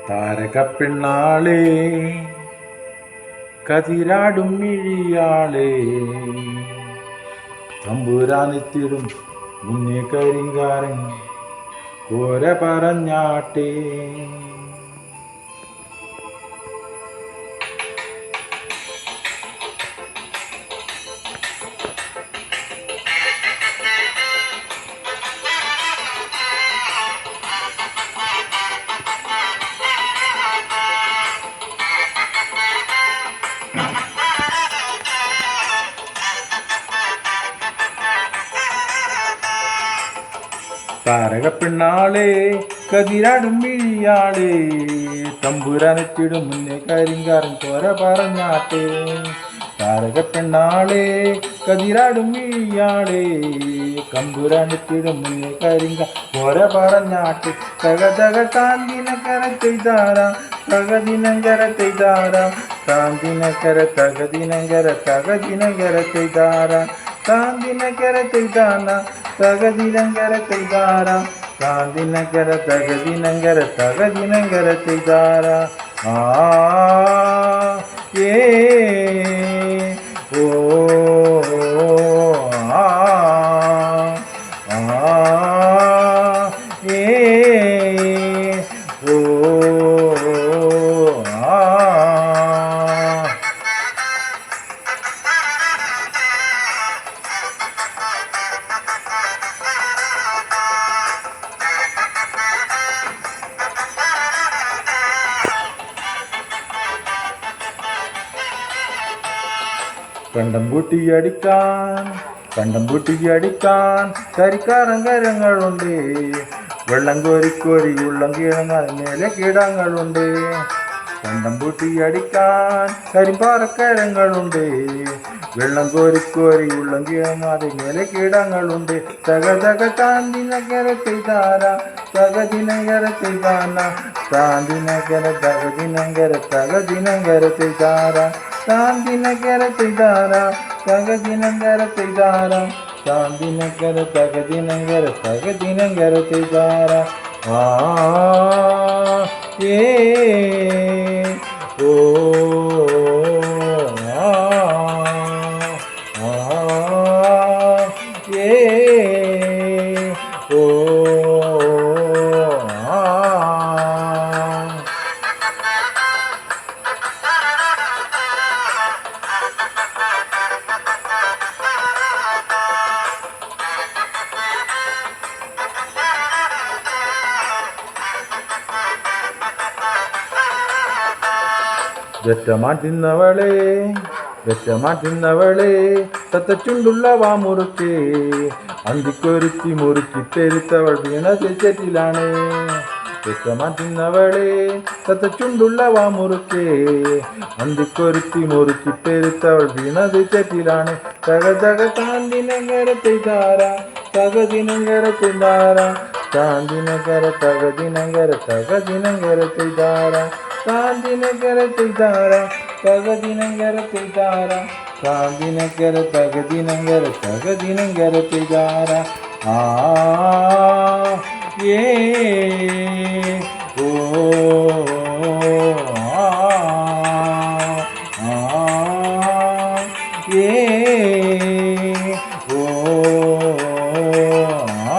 താരകപ്പെണ്ണാളേ കതിരാടും മിഴിയാളേ തമ്പുരാനെത്തിടും മുന്നേ കരിങ്കാരൻ കോര പറഞ്ഞാട്ടേ. താരകപ്പെണ്ണാളേ കതിരാടും മിഴിയാളേ തമ്പുരാനെത്തിടും മുന്നേ കരിങ്കാരൻ കോര പറഞ്ഞാട്ടേ. താരകപ്പെണ്ണാളേ കതിരാടും മിഴിയാളേ തമ്പുരാനെത്തിടും മുന്നേ കരിങ്കാരൻ കോര പറഞ്ഞാട്ടെ. തകതക താന്തിനക്കര ചെയ്താരാ തകദിനങ്കര ചെയ്താരാ താന്തിനക്കര തകദിനങ്കര തകദിനങ്കര ചെയ്താരാ താന്തിനക്കര ചെയ്താന തകദിനങ്കര ചെയ്താരാ താന്തിനക്കര തകദിനങ്കര തകദിനങ്കര ചെയ്താരാ. ആ ഏ ഓ ആ ഏ ഓ ആ. കണ്ടം പൂട്ടിയടിക്കാൻ കരിക്കാറങ്കരങ്ങളുണ്ട്. വെള്ളം കോരിക്കോരി ഉള്ളം കീഴങ്ങാൻ മേലെ കീടങ്ങളുണ്ട്. കണ്ടം പൂട്ടിയടിക്കാൻ കരിമ്പാറക്കരങ്ങളുണ്ട്. വെള്ളം കോരിക്കോരി ഉള്ളം കീഴങ്ങാതെ മേലെ കീടങ്ങളുണ്ട്. തകതക താന്തിനകര ചെയ്താരാ തകദിനങ്കര ചെയ്താന താന്തിനകര തകദിനങ്കര തകദിനങ്കര ചെയ്താരാ താന്തിനകര ചെയ്താരാ തകദിനങ്കര ചെയ്താരാ താന്തിനകര തകദിനങ്കര തകദിനങ്കര ചെയ്താരാ. ആ ഏ ഓ ആ ഏ ഓ ആ. വെറ്റമാറ്റുന്നവളെ തത്തച്ചുണ്ടുള്ള വാമുറുക്കേ അന്തിക്കൊരുത്തി മുറുക്കി പെരുത്തവൾ വീണത് ചെറ്റിലാണ്. വെറ്റമാറ്റുന്നവളെ തത്തച്ചുണ്ടുള്ള വാമുറുക്കേ അന്തിക്കൊരുത്തി മുറുക്കി പെരുത്തവൾ വീണത് ചെറ്റിലാണ്. തകതക താന്തിനങ്കര ചെയ്താരാ തകദിനങ്കര ചെയ്താരാ താന്തിനങ്കര തകദിനങ്കര തകദിനങ്കര ചെയ്താരാ താന്തിനങ്കര ചെയ്താരാ തകദിനങ്കര ചെയ്താരാ താന്തിനങ്കര തകദിനങ്കര തകദിനങ്കര ചെയ്താരാ. ആ ഏ ഓ ആ ഏ ഓ ആ.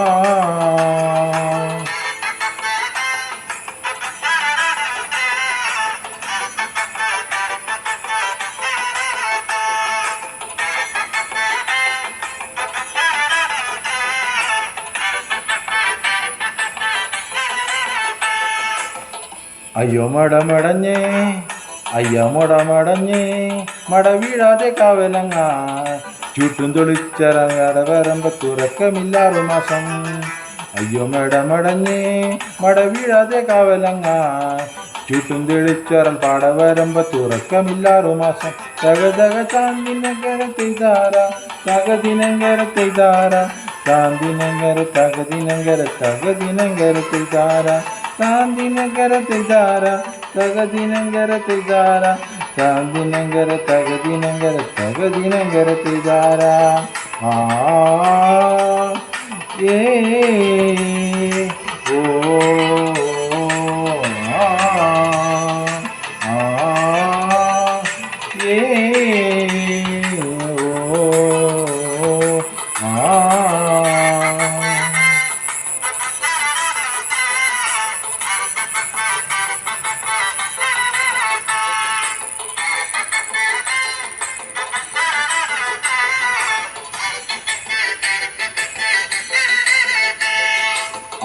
അയ്യോ മടമടഞ്ഞേ മട വീഴാതെ കാവലങ്ങ ചൂട്ടും തൊളിച്ചിറങ്ങാതെ വരമ്പ തുറക്കമില്ലാറു മാസം. അയ്യോ മടമടഞ്ഞേ മട വീഴാതെ കാവലങ്ങ ചൂട്ടും തെളിച്ചറൻ പാട വരമ്പ തുറക്കമില്ലാറു മാസം. തകതക താന്തിനങ്കര ചെയ്താരാ തകദിനങ്കര ചെയ്താരാ താന്തിനങ്കര തകദിനങ്കര തകദിനങ്കര ചെയ്താരാ താന്തിനങ്കര ചെയ്താരാ തകദിനങ്കര ചെയ്താരാ താന്തിനങ്കര തകദിനങ്കര തകദിനങ്കര ചെയ്താരാ. ആ ഏ ഓ ആ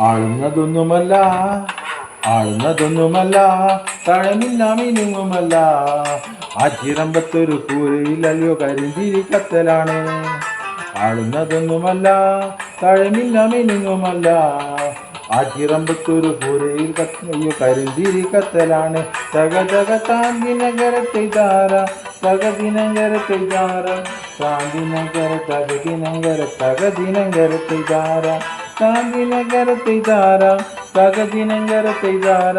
ആളുന്നതൊന്നുമല്ല ആളുന്നതൊന്നുമല്ല തഴമില്ല മീനുങ്ങുമല്ല ആറ്റിറമ്പത്തൊരു കൂരയിലല്ലയോ കരിന്തിരി കത്തലാണ് ആളുന്നതൊന്നുമല്ല തഴമില്ല മീനുങ്ങുമല്ല ആറ്റിറമ്പത്തൊരു കൂരയിൽ കത്തയോ കരിന്തിരി കത്തലാണ് തക തക താന്തി നഗരത്തെ താര തകതി നഗരത്തെ താര താന്തി നഗര തകതി നഗര തകതി നഗരത്തെ താര താന്തി നഗരത്തെ താര തകതി നഗരത്തെ താര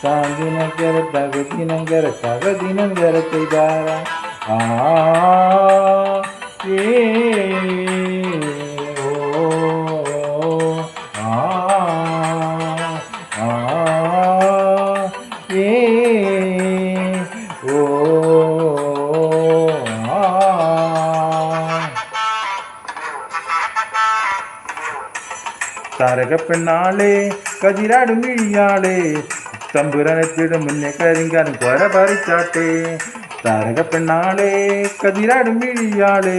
താന്തി നഗര തകതി നഗര തകതി നഗരത്തെ താര ആ ഏ ഓ ആ ആ ഏ ഓ ആ താരകപ്പെണ്ണാളെ കതിരാടും വിഴിയാളെ തമ്പുരാനെത്തിയുടെ മുന്നേ കരിങ്കാരൻ കൊര പറിച്ചാട്ടെ താരകപ്പെണ്ണാളെ കതിരാടും വിഴിയാളെ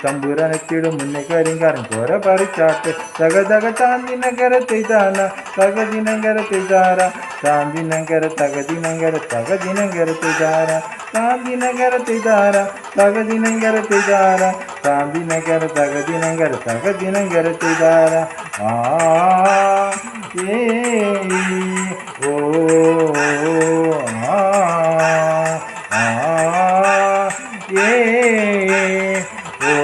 തമ്പുരാനെത്തിയുടെ മുന്നേ കരിങ്കാരൻ കൊര പറിച്ചാട്ടെ തകതക താന്തി നഗരത്തെ താന തകതി നഗരത്തെ താര താന്തി നഗര തകതി നഗര തകതി നഗരത്തെ താര താന്തി നഗരത്തെ താര തകതി നഗരത്തെ താര താന്തി നഗര തകതി നഗര തകതി നഗരത്തെ താര ആ ഏ ഓ ആ ആ ഏ ഓ